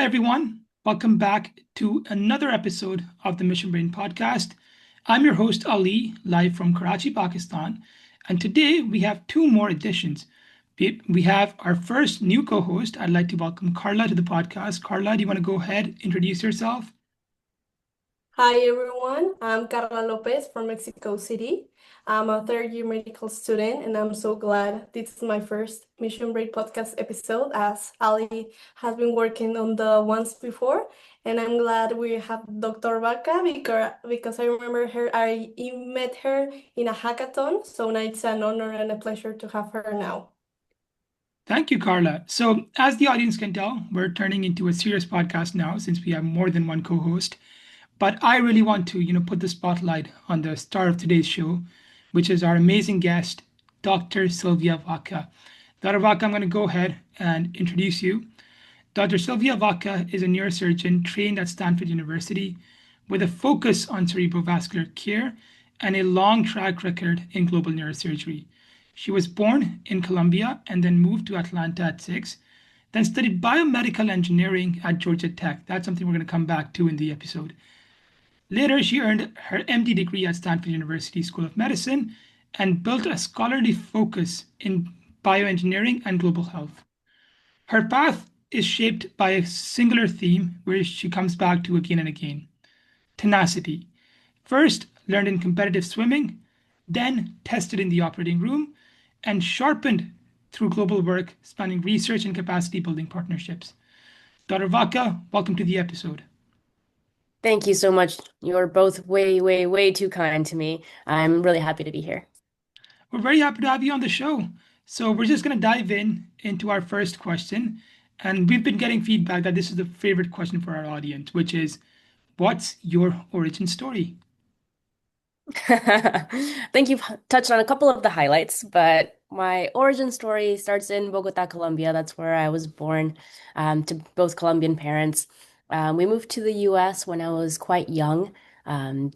everyone. Welcome back to another episode of the Mission Brain podcast. I'm your host, Ali, live from Karachi, Pakistan. And today we have two more additions. We have our first new co host. I'd like to welcome Carla to the podcast. Carla, do you want to go ahead, introduce yourself? Hi everyone, I'm Carla Lopez from Mexico City. I'm a third year medical student and I'm so glad this is my first Mission Break podcast episode as Ali has been working on the ones before. And I'm glad we have Dr. Vaca because I remember her, I met her in a hackathon. So now it's an honor and a pleasure to have her now. Thank you, Carla. So, as the audience can tell, we're turning into a serious podcast now since we have more than one co host. But I really want to, put the spotlight on the star of today's show, which is our amazing guest, Dr. Silvia Vaca. Dr. Vaca, I'm going to go ahead and introduce you. Dr. Silvia Vaca is a neurosurgeon trained at Stanford University with a focus on cerebrovascular care and a long track record in global neurosurgery. She was born in Colombia and then moved to Atlanta at 6, then studied biomedical engineering at Georgia Tech. That's something we're going to come back to in the episode. Later, she earned her MD degree at Stanford University School of Medicine and built a scholarly focus in bioengineering and global health. Her path is shaped by a singular theme where she comes back to again and again: tenacity. First, learned in competitive swimming, then tested in the operating room, and sharpened through global work spanning research and capacity building partnerships. Dr. Vaca, welcome to the episode. Thank you so much. You're both way, way, way too kind to me. I'm really happy to be here. We're very happy to have you on the show. So we're just going to dive into our first question. And we've been getting feedback that this is the favorite question for our audience, which is, what's your origin story? I think you've touched on a couple of the highlights, but my origin story starts in Bogotá, Colombia. That's where I was born, to both Colombian parents. We moved to the US when I was quite young,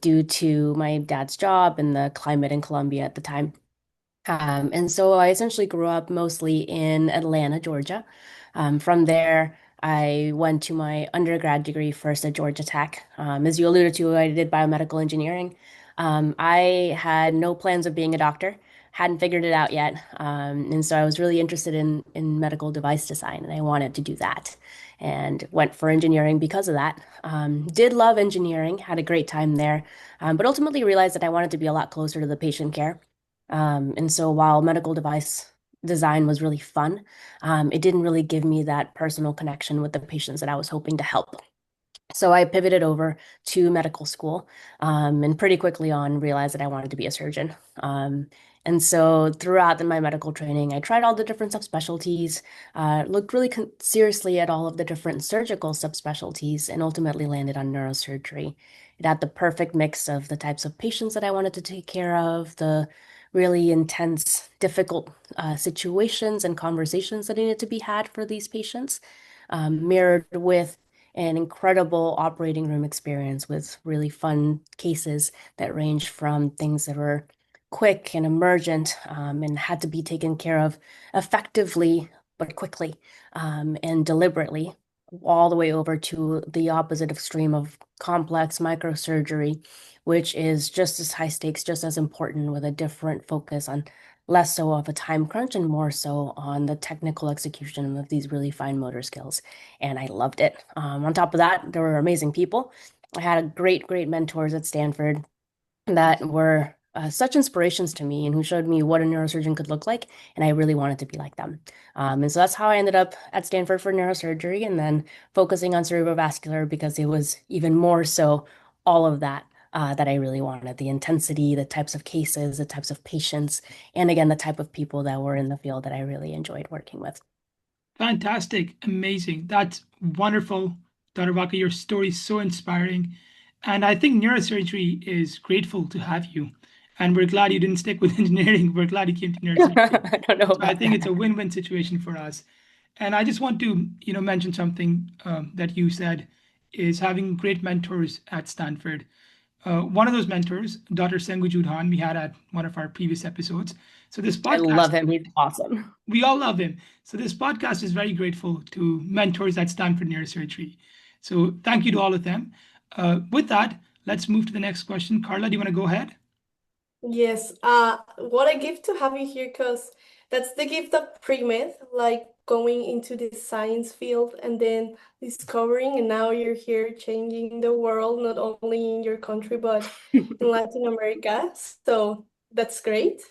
due to my dad's job and the climate in Colombia at the time. And so I essentially grew up mostly in Atlanta, Georgia. From there, I went to my undergrad degree first at Georgia Tech. As you alluded to, I did biomedical engineering. I had no plans of being a doctor, hadn't figured it out yet. And so I was really interested in medical device design, and I wanted to do that. And went for engineering because of that. Did love engineering, had a great time there, but ultimately realized that I wanted to be a lot closer to the patient care. And so while medical device design was really fun, it didn't really give me that personal connection with the patients that I was hoping to help. So I pivoted over to medical school, and pretty quickly on realized that I wanted to be a surgeon. And so throughout my medical training, I tried all the different subspecialties, looked really seriously at all of the different surgical subspecialties, and ultimately landed on neurosurgery. It had the perfect mix of the types of patients that I wanted to take care of, the really intense, difficult situations and conversations that needed to be had for these patients, mirrored with an incredible operating room experience with really fun cases that range from things that were quick and emergent, and had to be taken care of effectively but quickly, and deliberately, all the way over to the opposite extreme of complex microsurgery, which is just as high stakes, just as important, with a different focus on less so of a time crunch and more so on the technical execution of these really fine motor skills. And I loved it. On top of that, there were amazing people. I had a great mentors at Stanford that were such inspirations to me and who showed me what a neurosurgeon could look like. And I really wanted to be like them. And so that's how I ended up at Stanford for neurosurgery, and then focusing on cerebrovascular because it was even more so all of that. That I really wanted: the intensity, the types of cases, the types of patients, and again, the type of people that were in the field that I really enjoyed working with. Fantastic. Amazing. That's wonderful, Dr. Vaca. Your story is so inspiring. And I think neurosurgery is grateful to have you. And we're glad you didn't stick with engineering. We're glad you came to neurosurgery. I don't know So I about think it's a that. win-win situation for us. And I just want to, mention something that you said is having great mentors at Stanford. One of those mentors, Dr. Sengu Judhan, we had at one of our previous episodes. So this I podcast, love him. He's awesome. we all love him. So this podcast is very grateful to mentors at Stanford Neurosurgery. So thank you to all of them. With that, let's move to the next question. Carla, do you want to go ahead? Yes, what a gift to have you here, because that's the gift of pre-med, like going into the science field and then discovering, and now you're here changing the world, not only in your country, but in Latin America. So that's great.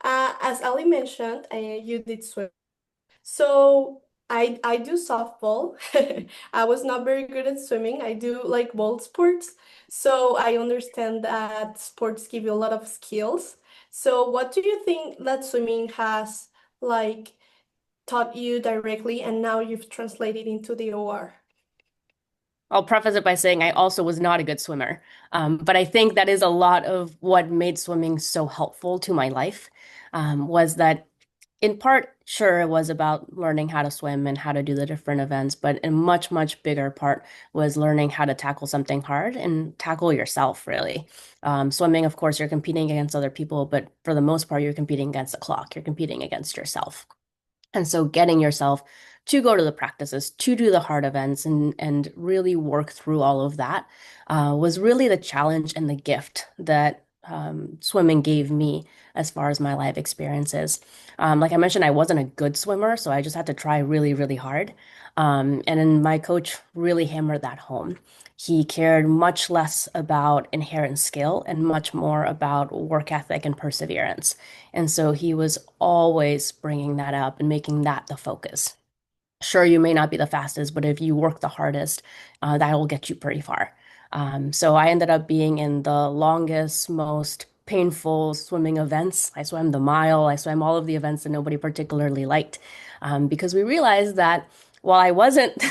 As Ali mentioned, you did swim. So I do softball. I was not very good at swimming. I do like both sports. So I understand that sports give you a lot of skills. So what do you think that swimming has like taught you directly and now you've translated into the OR? I'll preface it by saying I also was not a good swimmer. But I think that is a lot of what made swimming so helpful to my life, was that in part, sure, it was about learning how to swim and how to do the different events, but a much, much bigger part was learning how to tackle something hard and tackle yourself, really. Swimming, of course, you're competing against other people, but for the most part, you're competing against the clock. You're competing against yourself. And so getting yourself to go to the practices, to do the hard events and really work through all of that was really the challenge and the gift that swimming gave me as far as my life experiences. Like I mentioned, I wasn't a good swimmer, so I just had to try really, really hard. And then my coach really hammered that home. He cared much less about inherent skill and much more about work ethic and perseverance. And so he was always bringing that up and making that the focus. Sure, you may not be the fastest, but if you work the hardest, that will get you pretty far. So I ended up being in the longest, most painful swimming events. I swam the mile, I swam all of the events that nobody particularly liked, because we realized that while I wasn't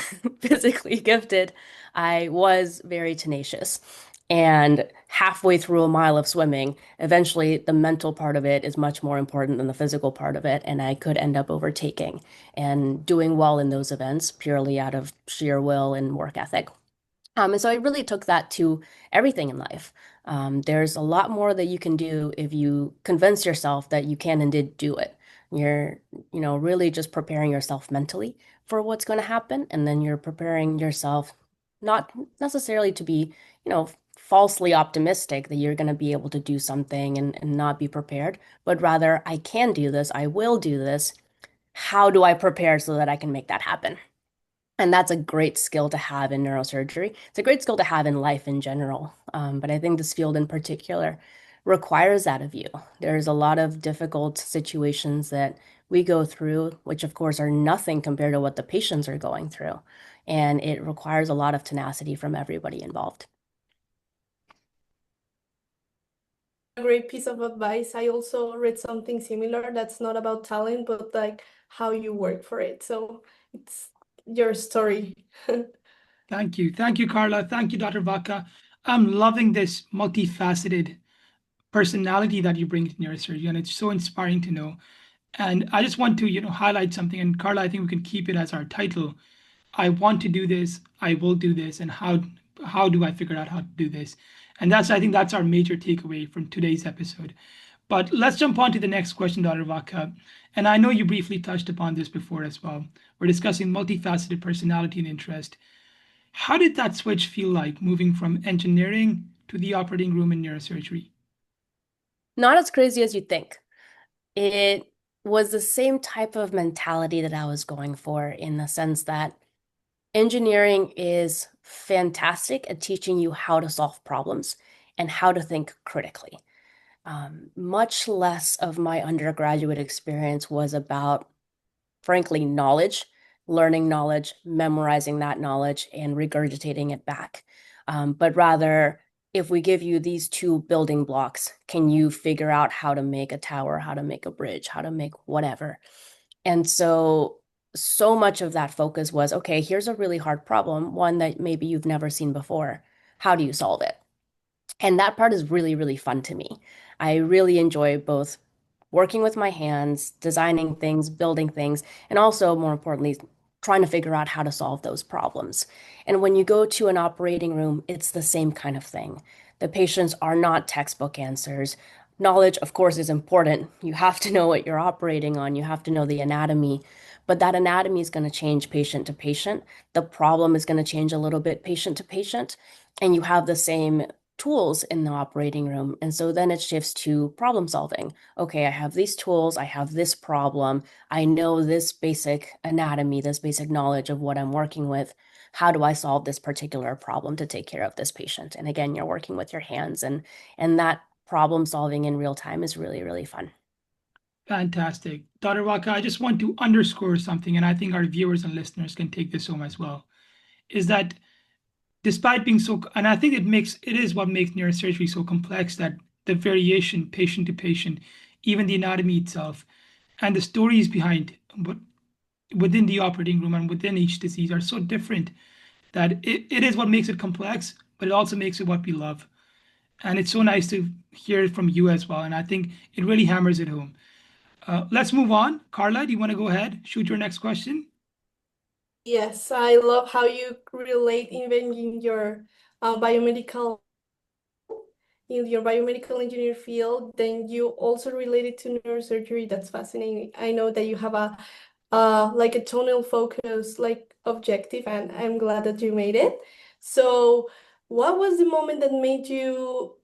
physically gifted, I was very tenacious. And halfway through a mile of swimming, eventually the mental part of it is much more important than the physical part of it. And I could end up overtaking and doing well in those events purely out of sheer will and work ethic. And so I really took that to everything in life. There's a lot more that you can do if you convince yourself that you can and did do it. You're, really just preparing yourself mentally for what's going to happen, and then you're preparing yourself not necessarily to be, falsely optimistic that you're going to be able to do something and not be prepared, but rather, I can do this, I will do this. How do I prepare so that I can make that happen? And that's a great skill to have in neurosurgery. It's a great skill to have in life in general. But I think this field in particular requires that of you. There's a lot of difficult situations that we go through, which of course are nothing compared to what the patients are going through. And it requires a lot of tenacity from everybody involved. A great piece of advice. I also read something similar that's not about talent, but like how you work for it. So it's your story. Thank you. Thank you, Carla. Thank you, Dr. Vaca. I'm loving this multifaceted personality that you bring to neurosurgery, and it's so inspiring to know. And I just want to, highlight something. And Carla, I think we can keep it as our title. I want to do this. I will do this. And how do I figure out how to do this? And I think that's our major takeaway from today's episode. But let's jump on to the next question, Dr. Vaca. And I know you briefly touched upon this before as well. We're discussing multifaceted personality and interest. How did that switch feel like moving from engineering to the operating room in neurosurgery? Not as crazy as you think. It was the same type of mentality that I was going for, in the sense that engineering is fantastic at teaching you how to solve problems and how to think critically. Much less of my undergraduate experience was about, frankly, knowledge, learning knowledge, memorizing that knowledge, and regurgitating it back. But rather, if we give you these two building blocks, can you figure out how to make a tower, how to make a bridge, how to make whatever? And so much of that focus was, okay, here's a really hard problem, one that maybe you've never seen before. How do you solve it? And that part is really, really fun to me. I really enjoy both working with my hands, designing things, building things, and also, more importantly, trying to figure out how to solve those problems. And when you go to an operating room, it's the same kind of thing. The patients are not textbook answers. Knowledge, of course, is important. You have to know what you're operating on. You have to know the anatomy, but that anatomy is going to change patient to patient. The problem is going to change a little bit patient to patient, and you have the same tools in the operating room. And so then it shifts to problem solving. Okay, I have these tools, I have this problem, I know this basic anatomy, this basic knowledge of what I'm working with. How do I solve this particular problem to take care of this patient? And again, you're working with your hands, and that problem solving in real time is really, really fun. Fantastic. Dr. Vaca, I just want to underscore something, and I think our viewers and listeners can take this home as well, is that despite being so, and I think it is what makes neurosurgery so complex, that the variation patient to patient, even the anatomy itself, and the stories behind what within the operating room and within each disease are so different that it is what makes it complex, but it also makes it what we love. And it's so nice to hear it from you as well. And I think it really hammers it home. Let's move on. Carla, do you want to go ahead? Shoot your next question. Yes, I love how you relate even biomedical in your biomedical engineer field, then you also relate it to neurosurgery. That's fascinating. I know that you have a like a tunnel focus like objective, and I'm glad that you made it. So what was the moment that made you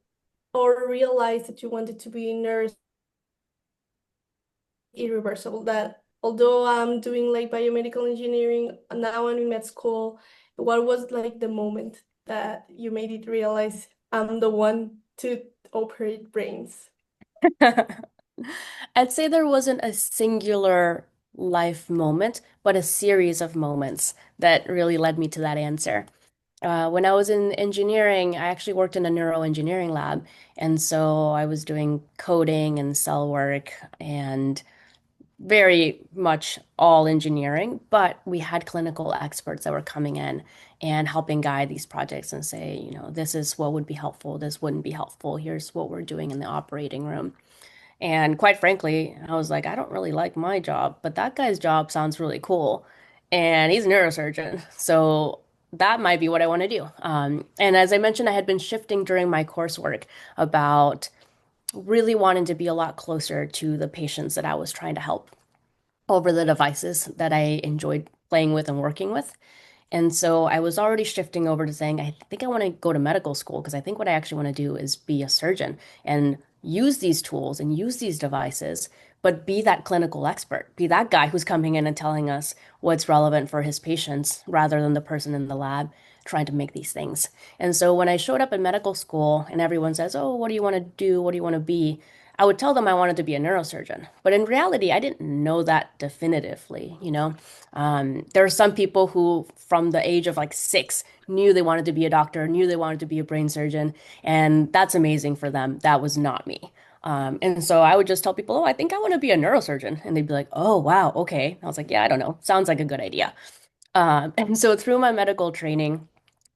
or realize that you wanted to be nurse irreversible? That although I'm doing like biomedical engineering now, I'm in med school, what was like the moment that you made it realize I'm the one to operate brains? I'd say there wasn't a singular life moment, but a series of moments that really led me to that answer. When I was in engineering, I actually worked in a neuroengineering lab. And so I was doing coding and cell work and very much all engineering, but we had clinical experts that were coming in and helping guide these projects and say, this is what would be helpful, this wouldn't be helpful, here's what we're doing in the operating room. And quite frankly, I was like, I don't really like my job, but that guy's job sounds really cool. And he's a neurosurgeon. So that might be what I want to do. And as I mentioned, I had been shifting during my coursework about really wanting to be a lot closer to the patients that I was trying to help over the devices that I enjoyed playing with and working with. And so I was already shifting over to saying, I think I want to go to medical school because I think what I actually want to do is be a surgeon and use these tools and use these devices, but be that clinical expert, be that guy who's coming in and telling us what's relevant for his patients rather than the person in the lab trying to make these things. And so when I showed up in medical school and everyone says, oh, what do you want to do? What do you want to be? I would tell them I wanted to be a neurosurgeon. But in reality, I didn't know that definitively. There are some people who, from the age of like 6, knew they wanted to be a doctor, knew they wanted to be a brain surgeon, and that's amazing for them. That was not me. And so I would just tell people, oh, I think I want to be a neurosurgeon. And they'd be like, oh, wow, okay. I was like, yeah, I don't know. Sounds like a good idea. And so through my medical training,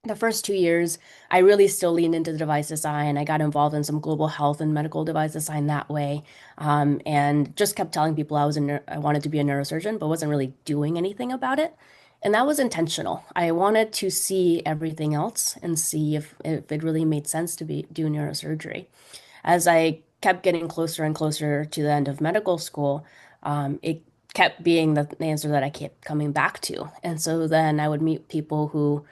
the first 2 years, I really still leaned into the device design. I got involved in some global health and medical device design that way, and just kept telling people I wanted to be a neurosurgeon, but wasn't really doing anything about it. And that was intentional. I wanted to see everything else and see if it really made sense to do neurosurgery. As I kept getting closer and closer to the end of medical school, it kept being the answer that I kept coming back to. And so then I would meet people who,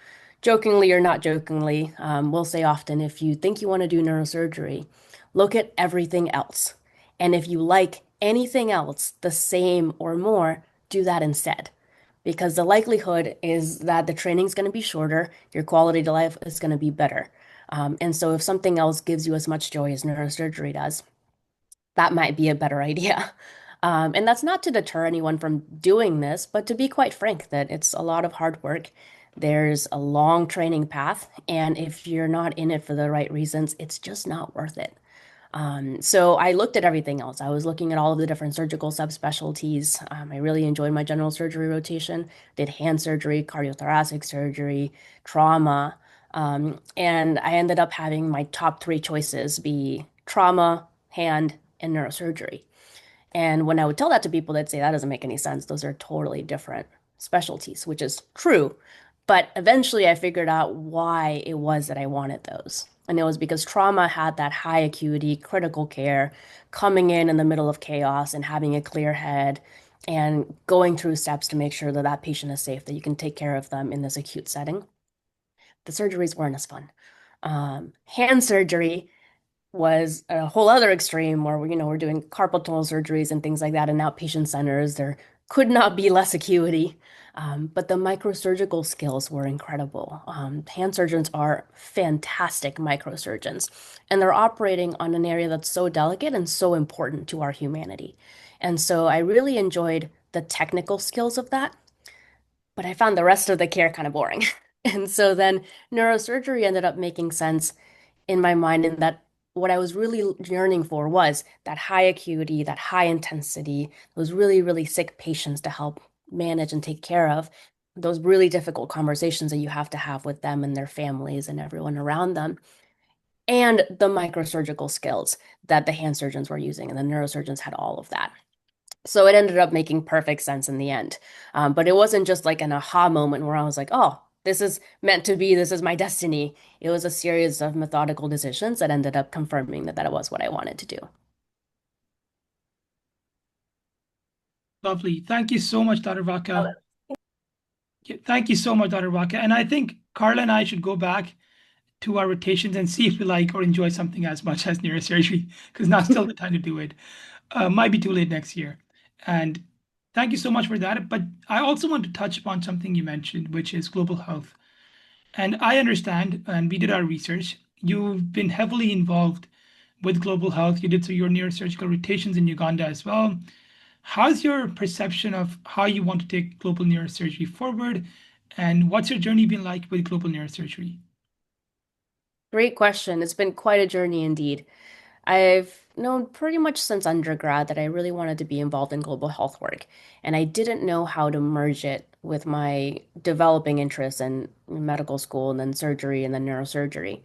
jokingly or not jokingly, will say often, if you think you want to do neurosurgery, look at everything else. And if you like anything else the same or more, do that instead. Because the likelihood is that the training's going to be shorter, your quality of life is going to be better. And so if something else gives you as much joy as neurosurgery does, that might be a better idea. And that's not to deter anyone from doing this, but to be quite frank, that it's a lot of hard work. There's a long training path, and if you're not in it for the right reasons, it's just not worth it. So I looked at everything else. I was looking at all of the different surgical subspecialties. I really enjoyed my general surgery rotation, did hand surgery, cardiothoracic surgery, trauma, and I ended up having my top 3 choices be trauma, hand, and neurosurgery. And when I would tell that to people, they'd say, that doesn't make any sense. Those are totally different specialties, which is true. But eventually I figured out why it was that I wanted those. And it was because trauma had that high acuity, critical care, coming in the middle of chaos and having a clear head and going through steps to make sure that that patient is safe, that you can take care of them in this acute setting. The surgeries weren't as fun. Hand surgery was a whole other extreme where we're doing carpal tunnel surgeries and things like that in outpatient centers. There could not be less acuity. But the microsurgical skills were incredible. Hand surgeons are fantastic microsurgeons, and they're operating on an area that's so delicate and so important to our humanity. And so I really enjoyed the technical skills of that, but I found the rest of the care kind of boring. And so then neurosurgery ended up making sense in my mind in that what I was really yearning for was that high acuity, that high intensity, those really, really sick patients to help manage and take care of, those really difficult conversations that you have to have with them and their families and everyone around them, and the microsurgical skills that the hand surgeons were using, and the neurosurgeons had all of that. So it ended up making perfect sense in the end. But it wasn't just like an aha moment where I was like, oh, this is meant to be, this is my destiny. It was a series of methodical decisions that ended up confirming that that was what I wanted to do. Lovely. Thank you so much, Dr. Vaca. Thank you so much, Dr. Vaca. And I think Carla and I should go back to our rotations and see if we like or enjoy something as much as neurosurgery, because now's still the time to do it. Might be too late next year. And thank you so much for that. But I also want to touch upon something you mentioned, which is global health. And I understand, and we did our research, you've been heavily involved with global health. You did your neurosurgical rotations in Uganda as well. How's your perception of how you want to take global neurosurgery forward? And what's your journey been like with global neurosurgery? Great question. It's been quite a journey indeed. I've known pretty much since undergrad that I really wanted to be involved in global health work, and I didn't know how to merge it with my developing interests in medical school and then surgery and then neurosurgery.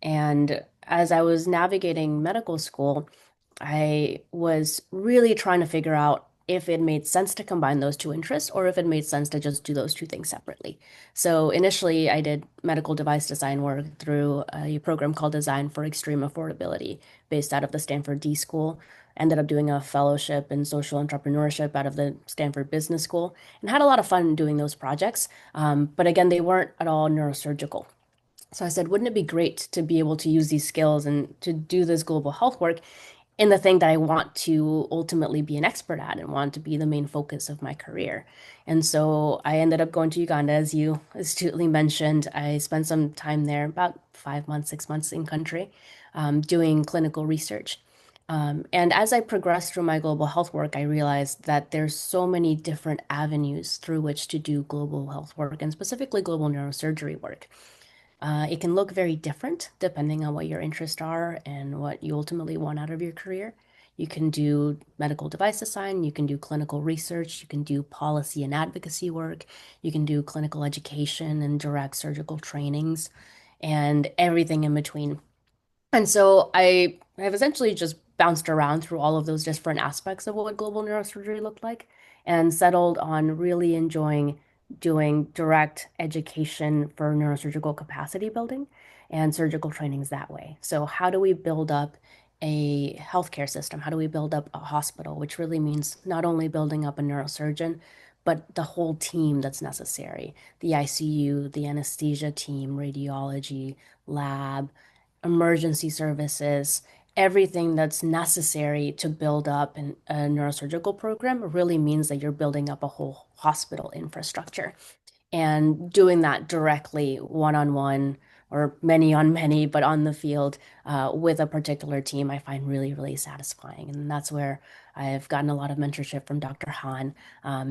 And as I was navigating medical school, I was really trying to figure out if it made sense to combine those two interests or if it made sense to just do those two things separately. So initially, I did medical device design work through a program called Design for Extreme Affordability, based out of the Stanford D School. Ended up doing a fellowship in social entrepreneurship out of the Stanford Business School and had a lot of fun doing those projects. But again, they weren't at all neurosurgical. So I said, wouldn't it be great to be able to use these skills and to do this global health work in the thing that I want to ultimately be an expert at and want to be the main focus of my career? And so I ended up going to Uganda, as you astutely mentioned. I spent some time there, about 5 months, 6 months in country, doing clinical research. And as I progressed through my global health work, I realized that there's so many different avenues through which to do global health work and specifically global neurosurgery work. It can look very different depending on what your interests are and what you ultimately want out of your career. You can do medical device design, you can do clinical research, you can do policy and advocacy work, you can do clinical education and direct surgical trainings, and everything in between. And so I have essentially just bounced around through all of those different aspects of what global neurosurgery looked like and settled on really enjoying doing direct education for neurosurgical capacity building and surgical trainings that way. So how do we build up a healthcare system? How do we build up a hospital, which really means not only building up a neurosurgeon, but the whole team that's necessary, the ICU, the anesthesia team, radiology, lab, emergency services, everything that's necessary to build up a neurosurgical program really means that you're building up a whole hospital infrastructure. And doing that directly one-on-one or many on many, but on the field with a particular team, I find really, really satisfying. And that's where I've gotten a lot of mentorship from Dr. Han,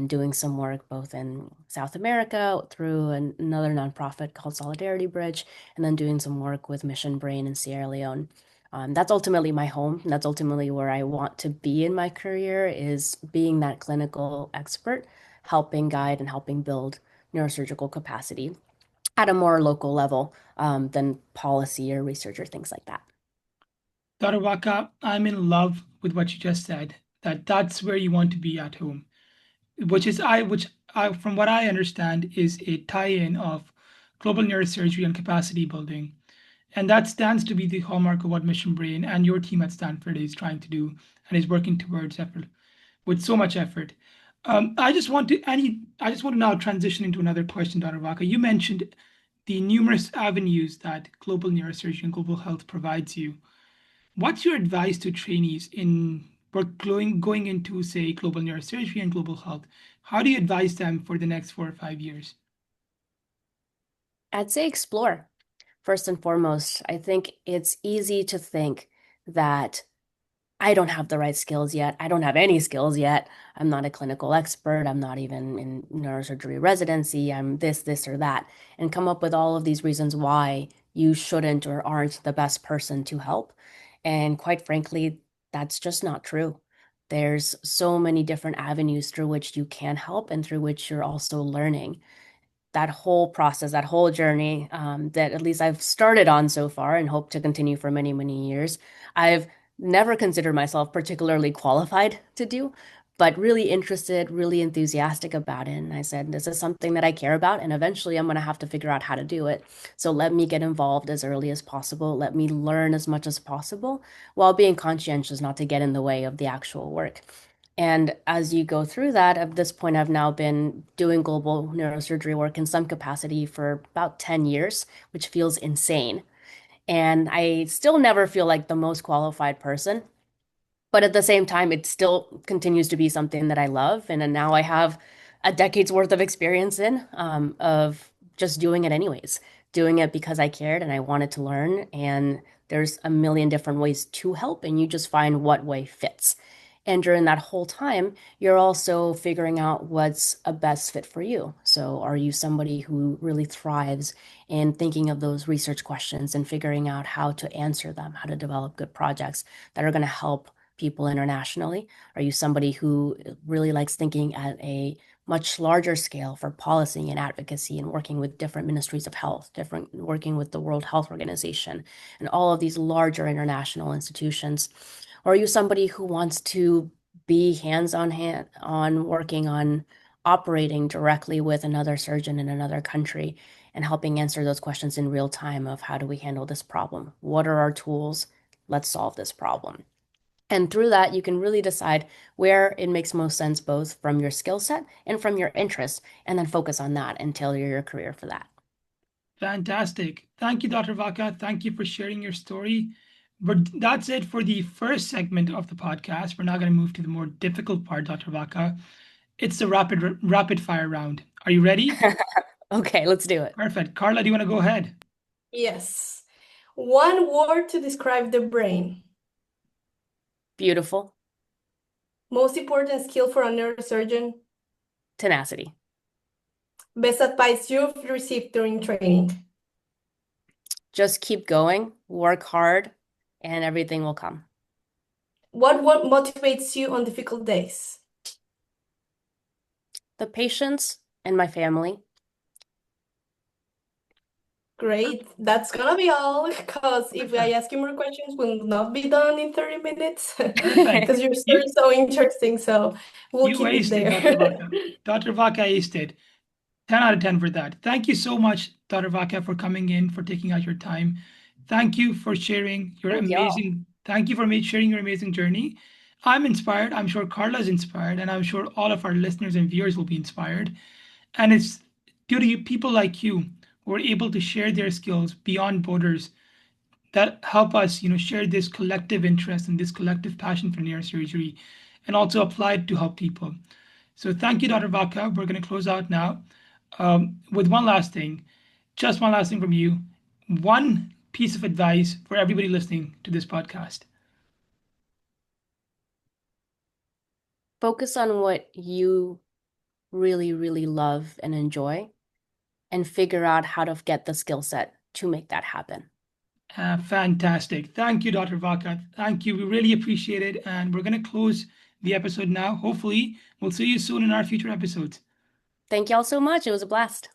doing some work both in South America through another nonprofit called Solidarity Bridge, and then doing some work with Mission Brain in Sierra Leone. That's ultimately my home. And that's ultimately where I want to be in my career, is being that clinical expert, helping guide and helping build neurosurgical capacity at a more local level than policy or research or things like that. Dr. Vaca, I'm in love with what you just said, that's where you want to be at home, which I, from what I understand, is a tie-in of global neurosurgery and capacity building. And that stands to be the hallmark of what Mission Brain and your team at Stanford is trying to do and is working towards effort with so much effort. I just want to now transition into another question, Dr. Vaca. You mentioned the numerous avenues that global neurosurgery and global health provides you. What's your advice to trainees in going into, say, global neurosurgery and global health? How do you advise them for the next 4 or 5 years? I'd say explore. First and foremost, I think it's easy to think that I don't have the right skills yet. I don't have any skills yet. I'm not a clinical expert. I'm not even in neurosurgery residency. I'm this, or that, and come up with all of these reasons why you shouldn't or aren't the best person to help. And quite frankly, that's just not true. There's so many different avenues through which you can help and through which you're also learning. That whole process, that whole journey that at least I've started on so far and hope to continue for many, many years. I've never considered myself particularly qualified to do, but really interested, really enthusiastic about it. And I said, this is something that I care about, and eventually I'm going to have to figure out how to do it. So let me get involved as early as possible. Let me learn as much as possible while being conscientious not to get in the way of the actual work. And as you go through that, at this point, I've now been doing global neurosurgery work in some capacity for about 10 years, which feels insane. And I still never feel like the most qualified person. But at the same time, it still continues to be something that I love. And then now I have a decade's worth of experience of just doing it anyways, doing it because I cared and I wanted to learn. And there's a million different ways to help, and you just find what way fits. And during that whole time, you're also figuring out what's a best fit for you. So, are you somebody who really thrives in thinking of those research questions and figuring out how to answer them, how to develop good projects that are going to help people internationally? Are you somebody who really likes thinking at a much larger scale for policy and advocacy and working with different ministries of health, working with the World Health Organization and all of these larger international institutions? Or are you somebody who wants to be hands on working on operating directly with another surgeon in another country and helping answer those questions in real time of how do we handle this problem? What are our tools? Let's solve this problem. And through that, you can really decide where it makes most sense, both from your skill set and from your interests, and then focus on that and tailor your career for that. Fantastic. Thank you, Dr. Vaca. Thank you for sharing your story. But that's it for the first segment of the podcast. We're now going to move to the more difficult part, Dr. Vaca. It's the rapid fire round. Are you ready? Okay, let's do it. Perfect. Carla, do you want to go ahead? Yes. One word to describe the brain. Beautiful. Most important skill for a neurosurgeon. Tenacity. Best advice you've received during training. Just keep going, work hard, and everything will come. What motivates you on difficult days? The patients and my family. Great. That's gonna be all, because if I ask you more questions, we'll not be done in 30 minutes. Perfect. Because your story is so interesting, so we'll You keep it aced it, there. Dr. Vaca. Dr. Vaca aced it. 10 out of 10 for that. Thank you so much, Dr. Vaca, for coming in, for taking out your time. Thank you for sharing your Thank y'all. amazing, thank you for sharing your amazing journey. I'm inspired. I'm sure Carla's inspired, and I'm sure all of our listeners and viewers will be inspired. And it's due to people like you who are able to share their skills beyond borders that help us, share this collective interest and this collective passion for neurosurgery and also apply it to help people. So thank you, Dr. Vaca. We're going to close out now with one last thing, just one last thing from you. One piece of advice for everybody listening to this podcast. Focus on what you really, really love and enjoy, and figure out how to get the skill set to make that happen. Fantastic. Thank you, Dr. Vaca. Thank you. We really appreciate it. And we're going to close the episode now. Hopefully, we'll see you soon in our future episodes. Thank y'all so much. It was a blast.